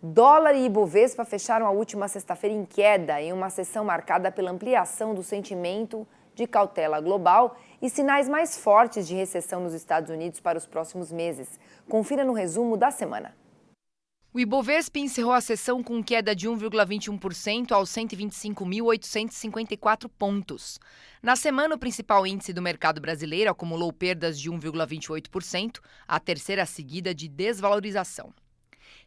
Dólar e Ibovespa fecharam a última sexta-feira em queda, em uma sessão marcada pela ampliação do sentimento de cautela global e sinais mais fortes de recessão nos Estados Unidos para os próximos meses. Confira no resumo da semana. O Ibovespa encerrou a sessão com queda de 1,21% aos 125.854 pontos. Na semana, o principal índice do mercado brasileiro acumulou perdas de 1,28%, a terceira seguida de desvalorização.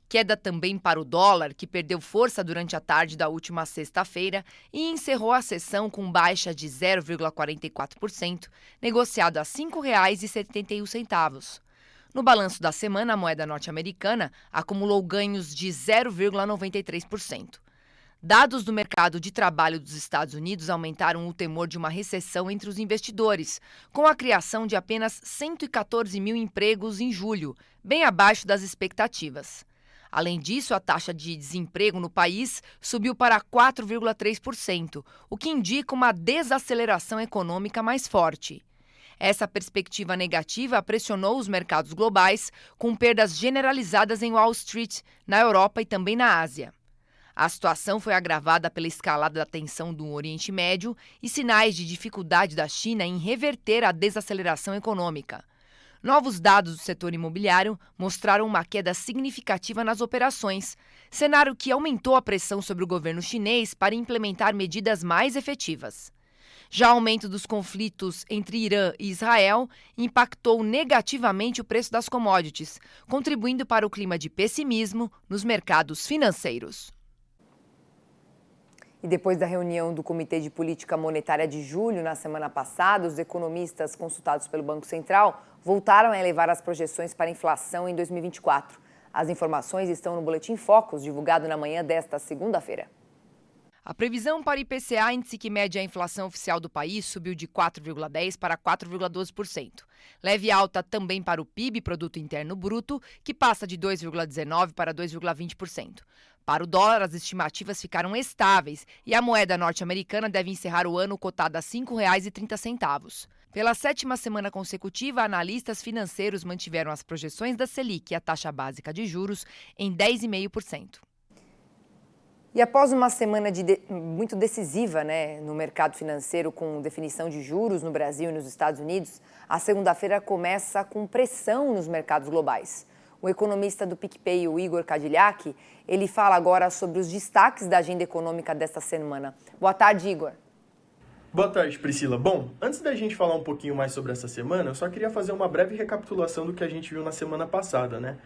Queda também para o dólar, que perdeu força durante a tarde da última sexta-feira e encerrou a sessão com baixa de 0,44%, negociado a R$ 5,71. No balanço da semana, a moeda norte-americana acumulou ganhos de 0,93%. Dados do mercado de trabalho dos Estados Unidos aumentaram o temor de uma recessão entre os investidores, com a criação de apenas 114 mil empregos em julho, bem abaixo das expectativas. Além disso, a taxa de desemprego no país subiu para 4,3%, o que indica uma desaceleração econômica mais forte. Essa perspectiva negativa pressionou os mercados globais, com perdas generalizadas em Wall Street, na Europa e também na Ásia. A situação foi agravada pela escalada da tensão do Oriente Médio e sinais de dificuldade da China em reverter a desaceleração econômica. Novos dados do setor imobiliário mostraram uma queda significativa nas operações, cenário que aumentou a pressão sobre o governo chinês para implementar medidas mais efetivas. Já o aumento dos conflitos entre Irã e Israel impactou negativamente o preço das commodities, contribuindo para o clima de pessimismo nos mercados financeiros. E depois da reunião do Comitê de Política Monetária de julho, na semana passada, os economistas consultados pelo Banco Central voltaram a elevar as projeções para a inflação em 2024. As informações estão no Boletim Focus, divulgado na manhã desta segunda-feira. A previsão para o IPCA, índice que mede a inflação oficial do país, subiu de 4,10% para 4,12%. Leve alta também para o PIB, Produto Interno Bruto, que passa de 2,19% para 2,20%. Para o dólar, as estimativas ficaram estáveis e a moeda norte-americana deve encerrar o ano cotada a R$ 5,30. Pela sétima semana consecutiva, analistas financeiros mantiveram as projeções da Selic, a taxa básica de juros, em 10,5%. E após uma semana muito decisiva, no mercado financeiro, com definição de juros no Brasil e nos Estados Unidos, a segunda-feira começa com pressão nos mercados globais. O economista do PicPay, o Igor Cadillac, ele fala agora sobre os destaques da agenda econômica desta semana. Boa tarde, Igor. Boa tarde, Priscila. Bom, antes da gente falar um pouquinho mais sobre essa semana, eu só queria fazer uma breve recapitulação do que a gente viu na semana passada,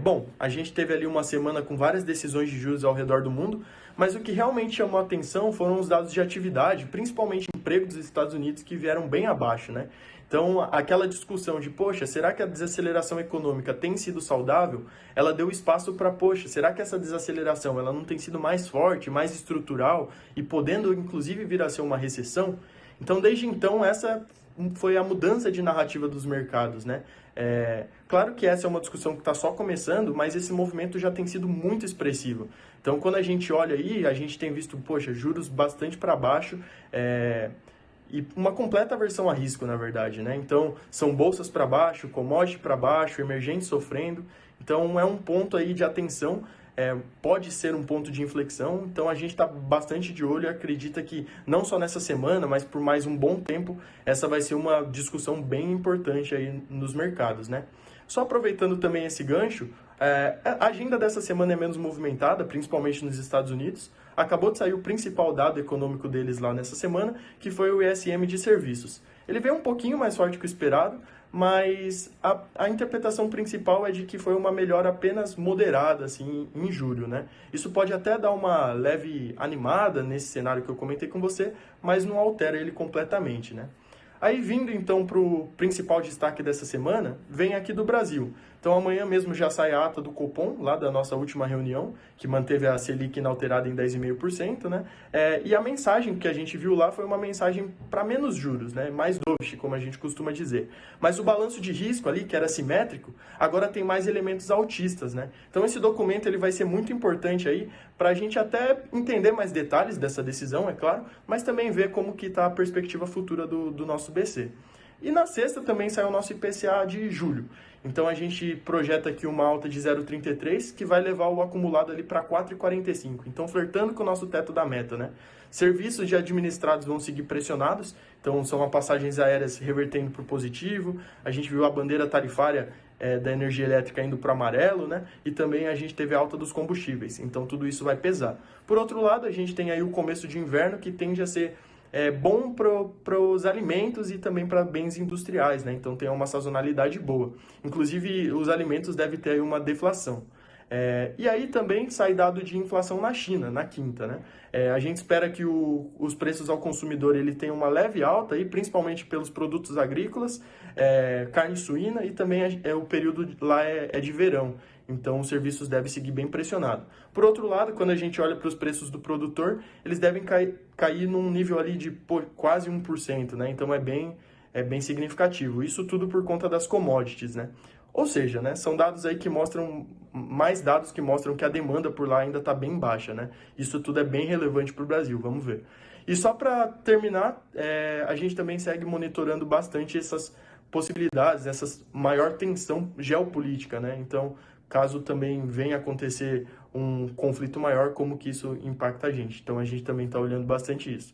Bom, a gente teve ali uma semana com várias decisões de juros ao redor do mundo, mas o que realmente chamou a atenção foram os dados de atividade, principalmente emprego dos Estados Unidos, que vieram bem abaixo, Então, aquela discussão de, será que a desaceleração econômica tem sido saudável? Ela deu espaço para, será que essa desaceleração ela não tem sido mais forte, mais estrutural e podendo, inclusive, vir a ser uma recessão? Então, desde então, essa foi a mudança de narrativa dos mercados, Claro que essa é uma discussão que está só começando, mas esse movimento já tem sido muito expressivo. Então, quando a gente olha aí, a gente tem visto, juros bastante para baixo, e uma completa aversão a risco, na verdade, Então, são bolsas para baixo, commodity para baixo, emergentes sofrendo. Então, é um ponto aí de atenção, pode ser um ponto de inflexão. Então, a gente está bastante de olho e acredita que, não só nessa semana, mas por mais um bom tempo, essa vai ser uma discussão bem importante aí nos mercados, Só aproveitando também esse gancho, a agenda dessa semana é menos movimentada, principalmente nos Estados Unidos. Acabou de sair o principal dado econômico deles lá nessa semana, que foi o ISM de serviços. Ele veio um pouquinho mais forte que o esperado, mas a interpretação principal é de que foi uma melhora apenas moderada, assim, em julho, Isso pode até dar uma leve animada nesse cenário que eu comentei com você, mas não altera ele completamente, Aí, vindo então para o principal destaque dessa semana, vem aqui do Brasil. Então, amanhã mesmo já sai a ata do Copom, lá da nossa última reunião, que manteve a Selic inalterada em 10,5%, E a mensagem que a gente viu lá foi uma mensagem para menos juros, Mais dovish, como a gente costuma dizer. Mas o balanço de risco ali, que era simétrico, agora tem mais elementos altistas, Então, esse documento ele vai ser muito importante aí para a gente até entender mais detalhes dessa decisão, é claro, mas também ver como que está a perspectiva futura do nosso BC. E na sexta também sai o nosso IPCA de julho. Então a gente projeta aqui uma alta de 0,33, que vai levar o acumulado ali para 4,45. Então flertando com o nosso teto da meta, né? Serviços de administrados vão seguir pressionados, então são as passagens aéreas revertendo para o positivo. A gente viu a bandeira tarifária da energia elétrica indo para o amarelo, né? E também a gente teve a alta dos combustíveis, então tudo isso vai pesar. Por outro lado, a gente tem aí o começo de inverno, que tende a ser bom para os alimentos e também para bens industriais, né? Então tem uma sazonalidade boa. Inclusive, os alimentos devem ter aí uma deflação. E aí também sai dado de inflação na China, na quinta, né? A gente espera que os preços ao consumidor ele tenha uma leve alta, aí, principalmente pelos produtos agrícolas, carne suína, e também o período lá é de verão. Então, os serviços devem seguir bem pressionados. Por outro lado, quando a gente olha para os preços do produtor, eles devem cair num nível ali de quase 1%, né? Então, é bem significativo. Isso tudo por conta das commodities, né? Ou seja, né, são dados aí que mostram, mais dados que mostram que a demanda por lá ainda está bem baixa, né? Isso tudo é bem relevante para o Brasil, vamos ver. E só para terminar, a gente também segue monitorando bastante essas possibilidades, essa maior tensão geopolítica, né? Então, caso também venha acontecer um conflito maior, como que isso impacta a gente. Então, a gente também está olhando bastante isso.